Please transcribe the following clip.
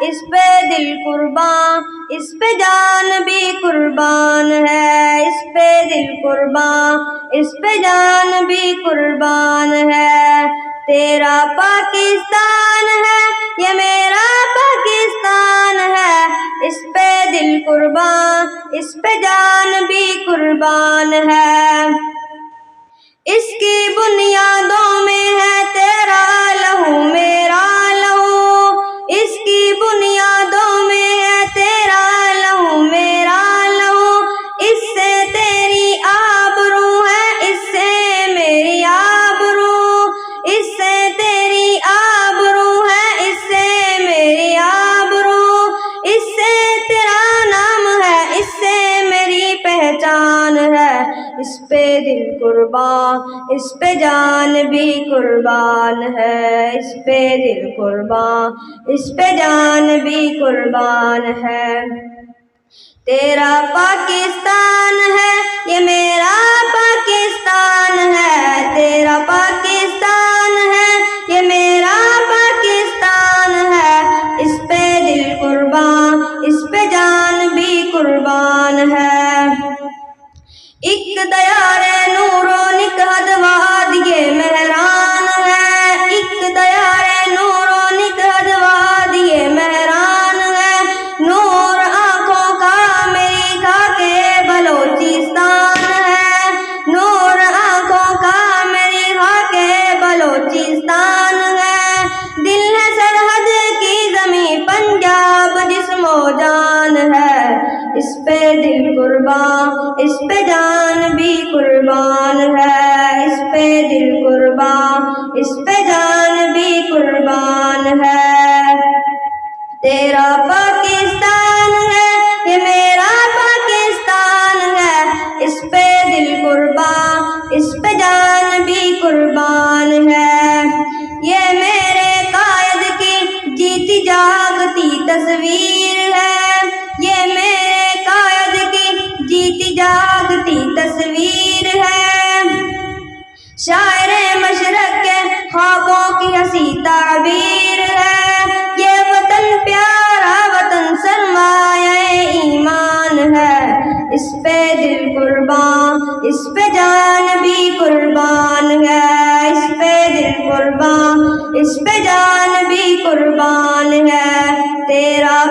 اس پہ دل قربان، اس پہ جان بھی قربان ہے، اس پہ دل قربان، اس پہ جان بھی قربان ہے۔ تیرا پاکستان ہے یہ میرا پاکستان ہے، اس پہ دل قربان، اس پہ جان بھی قربان ہے۔ اس کی بنیادوں میں ہے تیرا لہو میرا لہو، اس کی بنیادوں میں ہے تیرا لہو میرا لہو، اس سے تیری آبرو ہے، اس سے میری آبرو، اس سے تیری آبرو ہے، اس سے میری آبرو، اس سے تیرا نام ہے، اس سے میری پہچان ہے۔ اس پہ دل قربان، اس پہ جان بھی قربان ہے، اس پہ دل قربان، اس پہ جان بھی قربان ہے۔ تیرا پاکستان ہے یہ میرا پاکستان ہے، تیرا پاکستان ہے یہ میرا پاکستان ہے، اس پہ دل قربان، اس پہ جان بھی قربان ہے۔ ایک دیار نور و نکہت وادی مہران ہے، ایک دیار نور و نکہت وادی مہران ہے، نور آنکھوں کا میری خاک بلوچستان ہے، نور آنکھوں کا میری خاک بلوچستان ہے، دل ہے سرحد کی زمیں پنجاب جسم و جان ہے، اس پہ دل قربان، اس پہ جان بھی قربان ہے، اس پہ دل قربان، اس پہ جان بھی قربان ہے۔ تیرا پاکستان ہے یہ میرا پاکستان ہے، اس پہ دل قربان، اس پہ جان بھی قربان ہے۔ یہ میرے قائد کی جیتی جاگتی تصویر ہے، یہ میرے قائد کی جیتی جاگتی تصویر ہے، شاعر مشرق کے خوابوں کی ہنسی تعبیر ہے، یہ وطن پیارا وطن سرمایہ ایمان ہے، اس پہ دل قربان، اس پہ جان بھی قربان ہے، اس پہ دل قربان، اس پہ جان بھی قربان ہے۔ تیرا